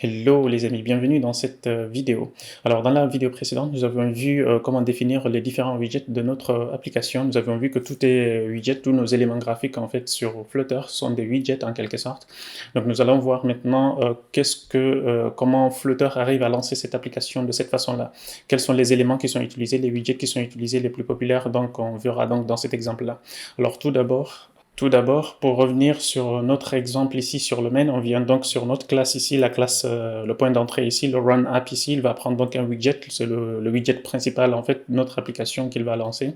Hello les amis, bienvenue dans cette vidéo. Alors dans la vidéo précédente, nous avons vu comment définir les différents widgets de notre application. Nous avons vu que tout est widget, tous nos éléments graphiques en fait sur Flutter sont des widgets en quelque sorte. Donc nous allons voir maintenant comment Flutter arrive à lancer cette application de cette façon-là. Quels sont les éléments qui sont utilisés, les widgets qui sont utilisés les plus populaires, donc on verra donc dans cet exemple-là. Alors tout d'abord, pour revenir sur notre exemple ici sur le main, on vient donc sur notre classe ici, la classe, le point d'entrée ici, le run app ici, il va prendre donc un widget, c'est le widget principal en fait, notre application qu'il va lancer.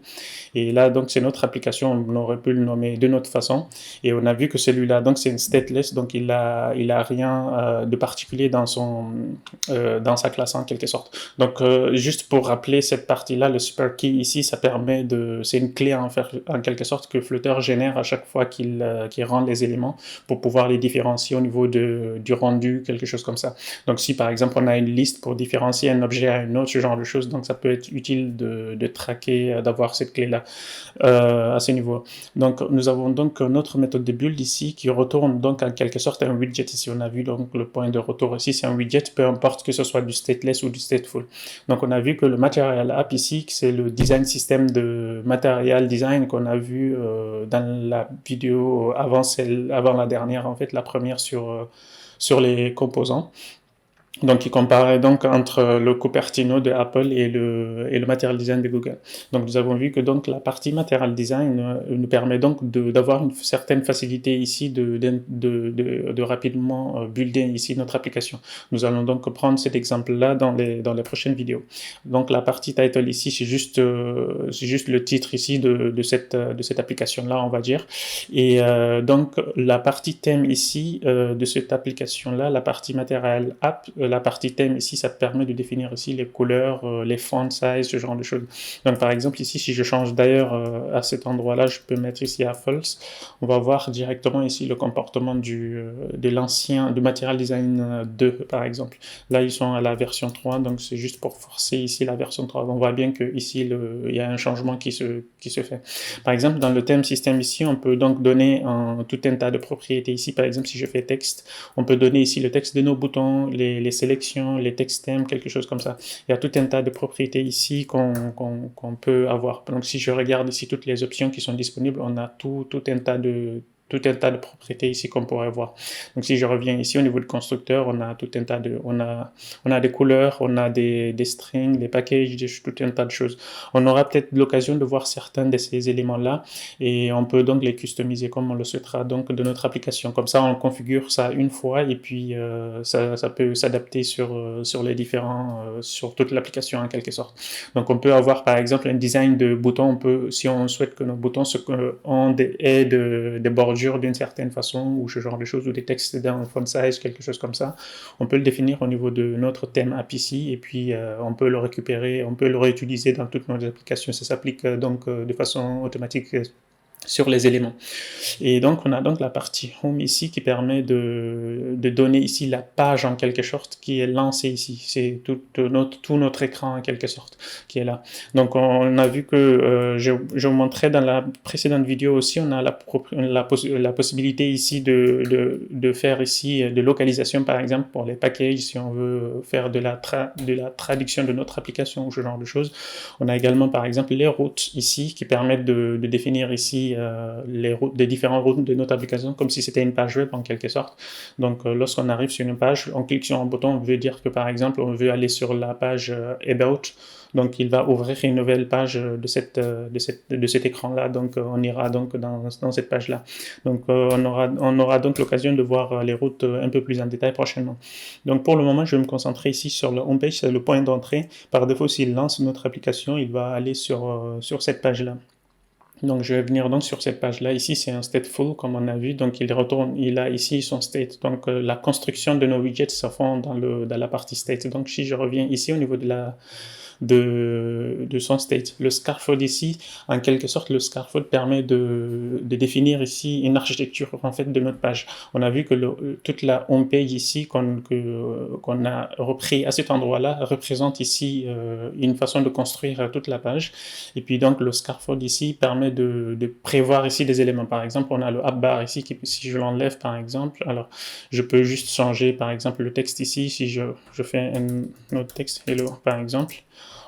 Et là donc c'est notre application, on aurait pu le nommer de notre façon. Et on a vu que celui-là donc c'est une stateless, donc il a rien de particulier dans sa classe en quelque sorte. Donc juste pour rappeler cette partie-là, le super key ici, ça permet c'est une clé en quelque sorte que Flutter génère à chaque fois qu'il rend les éléments pour pouvoir les différencier au niveau du rendu, quelque chose comme ça. Donc si par exemple on a une liste pour différencier un objet à un autre, ce genre de choses, donc ça peut être utile de traquer, d'avoir cette clé-là à ce niveau. Donc nous avons donc notre méthode de build ici qui retourne donc en quelque sorte un widget ici. On a vu donc le point de retour ici, c'est un widget, peu importe que ce soit du stateless ou du stateful. Donc on a vu que le Material App ici, c'est le design système de Material Design qu'on a vu dans la vidéo avant la dernière, en fait, la première sur les composants. Donc, il comparait donc entre le Cupertino de Apple et le Material Design de Google. Donc, nous avons vu que donc la partie Material Design nous permet donc d'avoir une certaine facilité ici de rapidement builder ici notre application. Nous allons donc prendre cet exemple-là dans les prochaines vidéos. Donc, la partie title ici, c'est juste le titre ici de cette application-là, on va dire. Et donc, la partie thème ici de cette application-là, la partie Material App, la partie thème ici, ça permet de définir ici les couleurs, les font size, ce genre de choses. Donc par exemple ici, si je change d'ailleurs à cet endroit-là, je peux mettre ici à false. On va voir directement ici le comportement de l'ancien, du Material Design 2 par exemple. Là, ils sont à la version 3, donc c'est juste pour forcer ici la version 3. On voit bien que ici, il y a un changement qui se fait. Par exemple, dans le thème système ici, on peut donc donner tout un tas de propriétés ici. Par exemple, si je fais texte, on peut donner ici le texte de nos boutons, les sélections, les textes thèmes, quelque chose comme ça. Il y a tout un tas de propriétés ici qu'on peut avoir. Donc si je regarde ici toutes les options qui sont disponibles, on a tout un tas de propriétés ici qu'on pourrait voir. Donc si je reviens ici au niveau du constructeur, on a tout un tas on a des couleurs, on a des strings, des packages, tout un tas de choses. On aura peut-être l'occasion de voir certains de ces éléments-là et on peut donc les customiser comme on le souhaitera donc de notre application. Comme ça, on configure ça une fois et puis ça peut s'adapter sur les différents, sur toute l'application en quelque sorte. Donc on peut avoir par exemple un design de boutons, si on souhaite que nos boutons aient des bordures d'une certaine façon ou ce genre de choses ou des textes d'un font size, quelque chose comme ça, on peut le définir au niveau de notre thème app ici et puis on peut le récupérer, on peut le réutiliser dans toutes nos applications. Ça s'applique donc de façon automatique sur les éléments. Et donc, on a donc la partie Home ici qui permet de donner ici la page en quelque sorte qui est lancée ici. C'est tout notre écran en quelque sorte qui est là. Donc, on a vu que je vous montrais dans la précédente vidéo aussi, on a la possibilité ici de faire ici de localisation par exemple pour les packages si on veut faire de la traduction de notre application ou ce genre de choses. On a également par exemple les routes ici qui permettent de définir ici les différentes routes de notre application comme si c'était une page web en quelque sorte. Donc lorsqu'on arrive sur une page, on clique sur un bouton, on veut dire que par exemple on veut aller sur la page About, donc il va ouvrir une nouvelle page de cet écran-là, donc on ira donc dans cette page-là. Donc on aura donc l'occasion de voir les routes un peu plus en détail prochainement. Donc pour le moment, je vais me concentrer ici sur le homepage, c'est le point d'entrée. Par défaut, s'il lance notre application, il va aller sur cette page-là. Donc je vais venir donc sur cette page là, ici c'est un stateful comme on a vu, donc il a ici son state, donc la construction de nos widgets se font dans la partie state. Donc si je reviens ici au niveau de de son state. Le scaffold ici, en quelque sorte, le scaffold permet de définir ici une architecture en fait de notre page. On a vu que toute la home page ici qu'on a repris à cet endroit-là représente ici une façon de construire toute la page. Et puis donc le scaffold ici permet de prévoir ici des éléments. Par exemple, on a le app bar ici qui, si je l'enlève par exemple, alors je peux juste changer par exemple le texte ici. Si je fais un autre texte hello par exemple,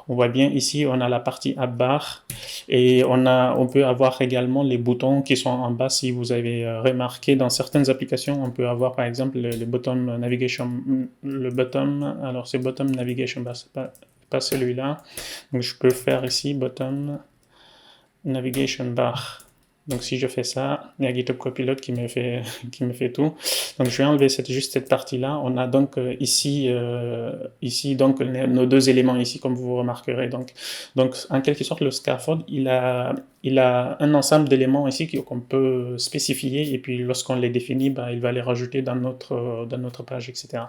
on voit bien ici, on a la partie app bar et on peut avoir également les boutons qui sont en bas. Si vous avez remarqué, dans certaines applications, on peut avoir par exemple le bottom navigation, alors c'est bottom navigation bar, c'est pas celui-là. Donc je peux faire ici bottom navigation bar. Donc si je fais ça, il y a GitHub Copilot qui me fait tout. Donc je vais enlever juste cette partie-là. On a donc ici donc nos deux éléments ici, comme vous remarquerez. Donc en quelque sorte, le scaffold, il a un ensemble d'éléments ici qu'on peut spécifier et puis lorsqu'on les définit, il va les rajouter dans notre page, etc.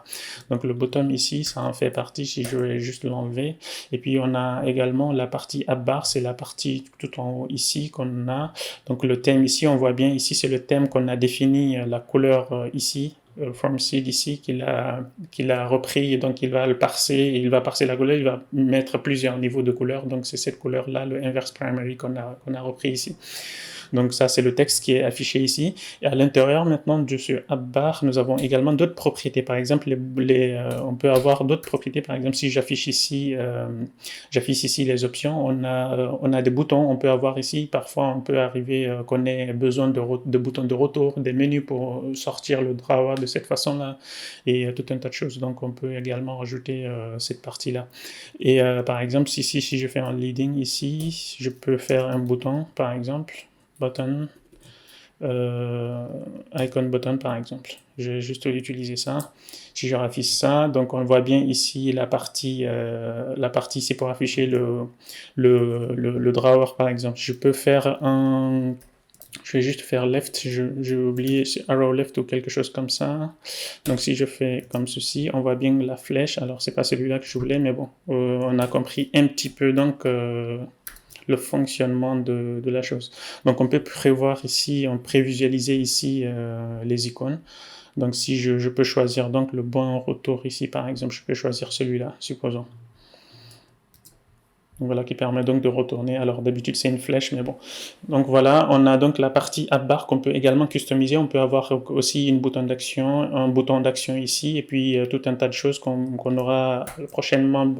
Donc le bottom ici, ça en fait partie si je vais juste l'enlever. Et puis on a également la partie app bar, c'est la partie tout en haut ici qu'on a. Donc le thème ici, on voit bien ici, c'est le thème qu'on a défini, la couleur ici, from seed ici, qu'il a repris, donc il va le parser, il va parser la couleur, il va mettre plusieurs niveaux de couleurs, donc c'est cette couleur-là, le inverse primary qu'on a repris ici. Donc ça, c'est le texte qui est affiché ici. Et à l'intérieur, maintenant, de ce app bar, nous avons également d'autres propriétés. Par exemple, on peut avoir d'autres propriétés. Par exemple, si j'affiche ici les options, on a des boutons. On peut avoir ici, parfois, on peut arriver qu'on ait besoin de boutons de retour, des menus pour sortir le drawer de cette façon-là, et tout un tas de choses. Donc, on peut également rajouter cette partie-là. Et par exemple, si je fais un leading ici, je peux faire un bouton, par exemple, button, icon button par exemple. Je vais juste utiliser ça. Si je raffiche ça, donc on voit bien ici la partie c'est pour afficher le drawer par exemple. Je peux faire je vais juste faire left, j'ai oublié, c'est arrow left ou quelque chose comme ça. Donc si je fais comme ceci, on voit bien la flèche. Alors c'est pas celui-là que je voulais, mais bon, on a compris un petit peu donc le fonctionnement de la chose. Donc on peut prévoir ici, on prévisualiser ici les icônes. Donc si je peux choisir donc le bon retour ici par exemple, je peux choisir celui-là, supposons. Donc voilà, qui permet donc de retourner. Alors d'habitude c'est une flèche, mais bon. Donc voilà, on a donc la partie app bar qu'on peut également customiser. On peut avoir aussi un bouton d'action ici, et puis tout un tas de choses qu'on aura prochainement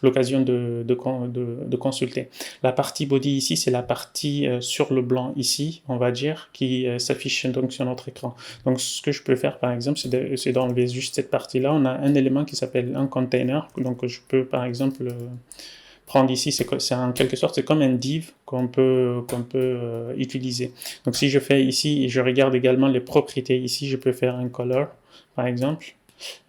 l'occasion de consulter. La partie body ici, c'est la partie sur le blanc ici, on va dire, qui s'affiche donc sur notre écran. Donc ce que je peux faire par exemple, c'est d'enlever juste cette partie-là. On a un élément qui s'appelle un container, donc je peux par exemple prendre ici, c'est en quelque sorte, c'est comme un div qu'on peut utiliser. Donc si je fais ici, et je regarde également les propriétés ici, je peux faire un color, par exemple.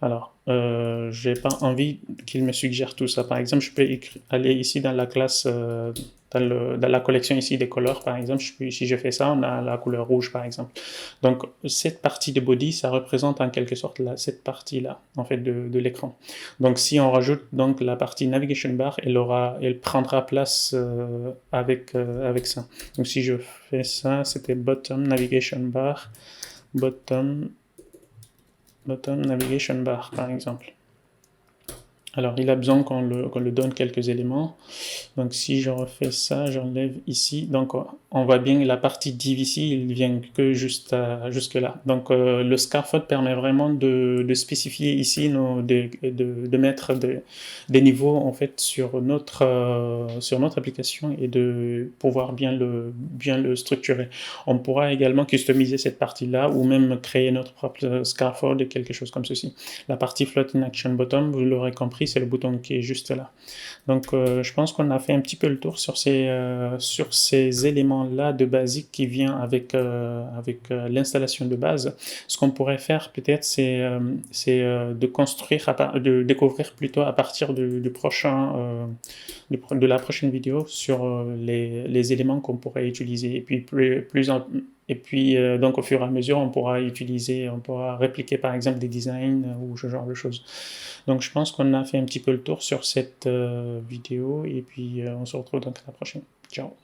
Alors, je n'ai pas envie qu'il me suggère tout ça. Par exemple, je peux aller ici dans la classe, dans la collection ici des couleurs, par exemple. Si je fais ça, on a la couleur rouge, par exemple. Donc, cette partie de body, ça représente en quelque sorte cette partie-là, en fait, de l'écran. Donc, si on rajoute donc la partie navigation bar, elle prendra place avec ça. Donc, si je fais ça, c'était bottom navigation bar, bottom navigation bar par exemple. Alors il a besoin qu'on le donne quelques éléments. Donc si je refais ça, j'enlève ici. Donc on voit bien la partie div ici, il vient que jusque là. Donc le scaffold permet vraiment de spécifier ici, de mettre des niveaux en fait sur notre application et de pouvoir bien le structurer. On pourra également customiser cette partie-là ou même créer notre propre scaffold et quelque chose comme ceci. La partie float in action bottom, vous l'aurez compris, c'est le bouton qui est juste là. Donc je pense qu'on a fait un petit peu le tour sur ces éléments-là de basique qui vient avec l'installation de base. Ce qu'on pourrait faire peut-être, c'est de découvrir plutôt à partir de la prochaine vidéo sur les éléments qu'on pourrait utiliser. Et puis plus Et puis, donc au fur et à mesure, on pourra répliquer par exemple des designs ou ce genre de choses. Donc je pense qu'on a fait un petit peu le tour sur cette vidéo et puis on se retrouve donc à la prochaine. Ciao.